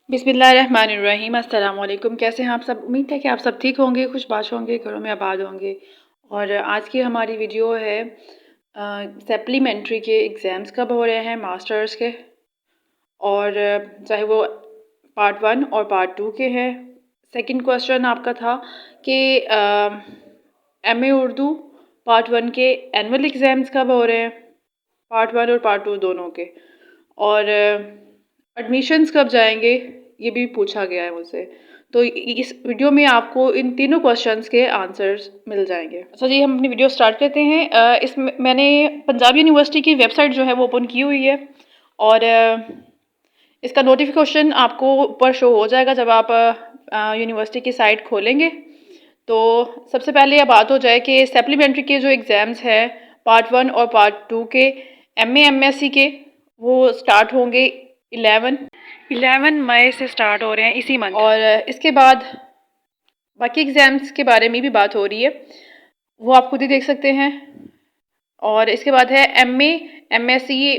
बिस्मिल्लाहिर्रहमानिर्रहीम। अस्सलाम वालेकुम। कैसे हैं आप सब? उम्मीद है कि आप सब ठीक होंगे, खुशबाश होंगे, घरों में आबाद होंगे। और आज की हमारी वीडियो है सप्लीमेंट्री के एग्ज़ाम्स कब हो रहे हैं मास्टर्स के, और चाहे वो पार्ट 1 और पार्ट 2 के हैं। सेकंड क्वेश्चन आपका था कि एमए उर्दू पार्ट 1 के एनुअल एग्ज़ाम्स कब हो रहे हैं, पार्ट 1 और पार्ट 2 दोनों के, और एडमिशन्स कब जाएंगे, ये भी पूछा गया है मुझसे। तो इस वीडियो में आपको इन तीनों क्वेश्चंस के आंसर्स मिल जाएंगे। अच्छा जी, हम अपनी वीडियो स्टार्ट करते हैं। इसमें मैंने पंजाब यूनिवर्सिटी की वेबसाइट जो है वो ओपन की हुई है, और इसका नोटिफिकेशन आपको ऊपर शो हो जाएगा जब आप यूनिवर्सिटी की साइट खोलेंगे। तो सबसे पहले यह बात हो जाए कि सप्लीमेंट्री के जो एग्ज़ाम्स हैं पार्ट 1 और पार्ट 2 के एमए एमएससी के, वो स्टार्ट होंगे 11 मई से स्टार्ट हो रहे हैं इसी मंथ। और इसके बाद बाकी एग्ज़ाम्स के बारे में भी बात हो रही है, वो आप खुद ही देख सकते हैं। और इसके बाद है एमए एमएससी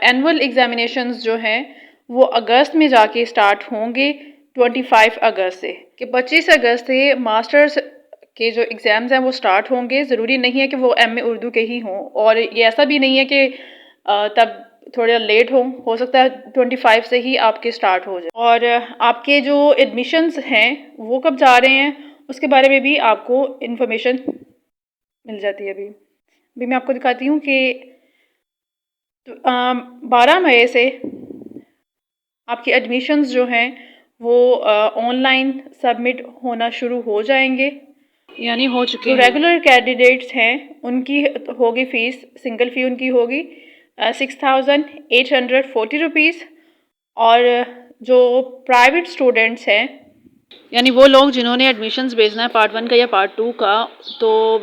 एनुअल एग्जामिनेशंस जो हैं वो अगस्त में जाके स्टार्ट होंगे 25 अगस्त से, कि 25 अगस्त से मास्टर्स के जो एग्ज़ाम्स हैं वो स्टार्ट होंगे। ज़रूरी नहीं है कि वो एमए उर्दू के ही हों, और ये ऐसा भी नहीं है कि तब थोड़ा लेट हो सकता है 25 से ही आपके स्टार्ट हो जाए। और आपके जो एडमिशन्स हैं वो कब जा रहे हैं उसके बारे में भी आपको इन्फॉर्मेशन मिल जाती है। अभी मैं आपको दिखाती हूँ कि 12 मई से आपके एडमिशन्स जो हैं वो ऑनलाइन सबमिट होना शुरू हो जाएंगे, यानी हो चुके हैं। जो रेगुलर कैंडिडेट्स हैं उनकी होगी फ़ीस, सिंगल फ़ी उनकी होगी 6,840 रुपीज़। और जो प्राइवेट स्टूडेंट्स हैं, यानी वो लोग जिन्होंने एडमिशन्स भेजना है पार्ट 1 का या पार्ट 2 का, तो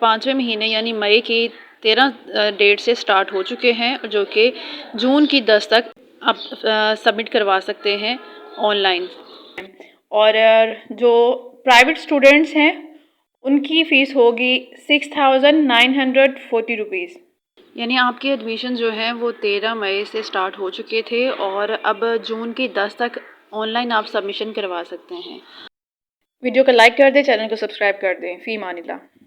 5वें महीने यानी मई की 13 डेट से स्टार्ट हो चुके हैं, जो कि जून की 10 तक आप सबमिट करवा सकते हैं ऑनलाइन। और जो प्राइवेट स्टूडेंट्स हैं उनकी फ़ीस होगी 6,940 रुपीज़। यानी आपके एडमिशन जो हैं वो 13 मई से स्टार्ट हो चुके थे, और अब जून की 10 तक ऑनलाइन आप सबमिशन करवा सकते हैं। वीडियो को लाइक कर दें, चैनल को सब्सक्राइब कर दें। फ़ी मानिल्लाह।